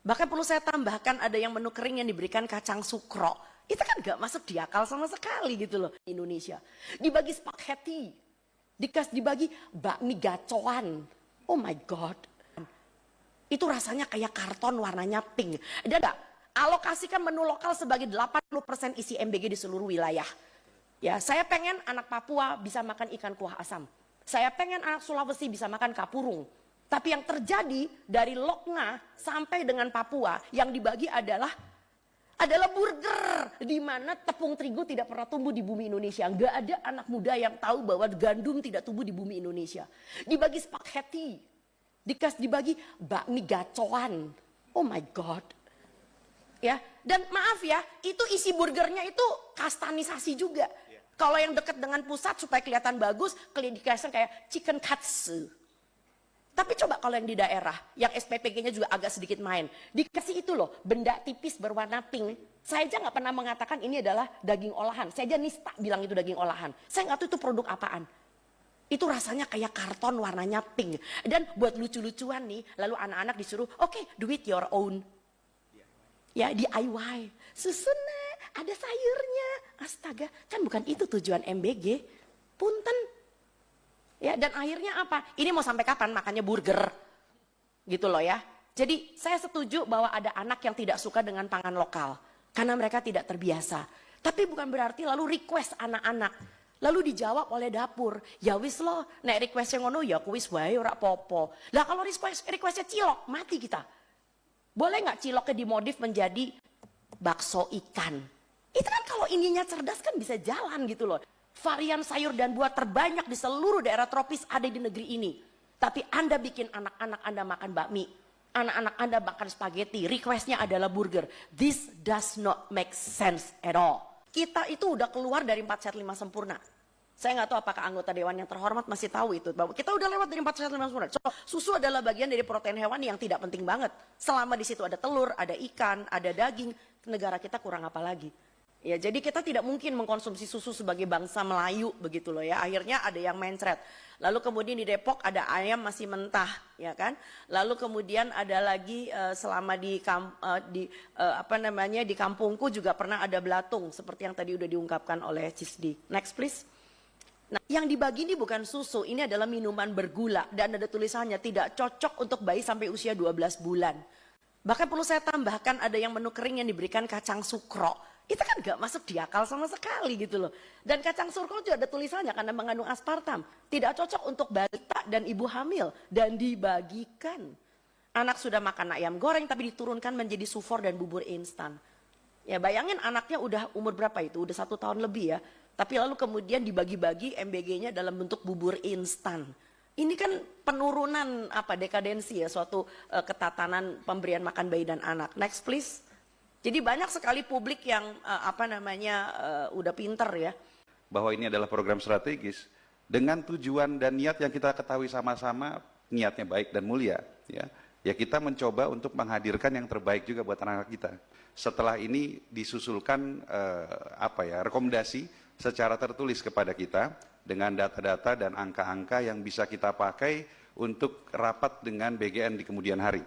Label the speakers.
Speaker 1: Bahkan perlu saya tambahkan ada yang menu kering yang diberikan kacang sukro. Itu kan gak masuk di akal sama sekali gitu loh. Indonesia. Dibagi spaghetti. Dibagi bakmi gacoan. Oh my God. Itu rasanya kayak karton warnanya pink. Dan enggak, alokasikan menu lokal sebagai 80% isi MBG di seluruh wilayah. Ya, saya pengen anak Papua bisa makan ikan kuah asam. Saya pengen anak Sulawesi bisa makan kapurung. Tapi yang terjadi dari Lokna sampai dengan Papua yang dibagi adalah burger, di mana tepung terigu tidak pernah tumbuh di bumi Indonesia. Nggak ada anak muda yang tahu bahwa gandum tidak tumbuh di bumi Indonesia. Dibagi spaghetti, dibagi bakmi gacoan. Oh my God. Ya, dan maaf ya, itu isi burgernya itu kastanisasi juga. Kalau yang dekat dengan pusat supaya kelihatan bagus, dikasih kayak chicken katsu. Tapi coba kalau yang di daerah, yang SPPG-nya juga agak sedikit main. Dikasih itu loh, benda tipis berwarna pink. Saya aja nggak pernah mengatakan ini adalah daging olahan. Saya aja nista bilang itu daging olahan. Saya nggak tahu itu produk apaan. Itu rasanya kayak karton warnanya pink. Dan buat lucu-lucuan nih, lalu anak-anak disuruh, oke, do it your own. Ya, DIY. Susunnya, ada sayurnya. Astaga, kan bukan itu tujuan MBG. Punten. Ya, dan akhirnya apa? Ini mau sampai kapan makannya burger? Gitu loh ya. Jadi saya setuju bahwa ada anak yang tidak suka dengan pangan lokal. Karena mereka tidak terbiasa. Tapi bukan berarti lalu request anak-anak. Lalu dijawab oleh dapur. Ya wis loh, nek requestnya ngono ya kuis wae ora popo. Lah kalau requestnya cilok, mati kita. Boleh nggak ciloknya dimodif menjadi bakso ikan? Itu kan kalau ininya cerdas kan bisa jalan gitu loh. Varian sayur dan buah terbanyak di seluruh daerah tropis ada di negeri ini. Tapi Anda bikin anak-anak Anda makan bakmi. Anak-anak Anda makan spaghetti. Requestnya adalah burger. This does not make sense at all. Kita itu udah keluar dari 4 sehat 5 sempurna. Saya nggak tahu apakah anggota Dewan yang terhormat masih tahu itu. Bahwa kita udah lewat dari 4 sehat 5 sempurna. So, susu adalah bagian dari protein hewan yang tidak penting banget. Selama di situ ada telur, ada ikan, ada daging. Negara kita kurang apa lagi? Ya, jadi kita tidak mungkin mengkonsumsi susu sebagai bangsa Melayu begitu loh ya. Akhirnya ada yang mencret. Lalu kemudian di Depok ada ayam masih mentah, ya kan? Lalu kemudian ada lagi selama di kampungku juga pernah ada belatung seperti yang tadi udah diungkapkan oleh Cisdi. Next please. Nah, yang dibagi ini bukan susu, ini adalah minuman bergula dan ada tulisannya tidak cocok untuk bayi sampai usia 12 bulan. Bahkan perlu saya tambahkan ada yang menu kering yang diberikan kacang sukro. Itu kan gak masuk di akal sama sekali gitu loh. Dan kacang sukro juga ada tulisannya karena mengandung aspartam. Tidak cocok untuk balita dan ibu hamil. Dan dibagikan. Anak sudah makan ayam goreng tapi diturunkan menjadi sufor dan bubur instan. Ya bayangin anaknya udah umur berapa itu? Udah 1 tahun lebih ya. Tapi lalu kemudian dibagi-bagi MBG-nya dalam bentuk bubur instan. Ini kan penurunan dekadensi ya, suatu ketatanan pemberian makan bayi dan anak. Next please. Jadi banyak sekali publik yang udah pinter ya.
Speaker 2: Bahwa ini adalah program strategis dengan tujuan dan niat yang kita ketahui sama-sama, niatnya baik dan mulia ya. Ya kita mencoba untuk menghadirkan yang terbaik juga buat anak-anak kita. Setelah ini disusulkan rekomendasi secara tertulis kepada kita dengan data-data dan angka-angka yang bisa kita pakai untuk rapat dengan BGN di kemudian hari.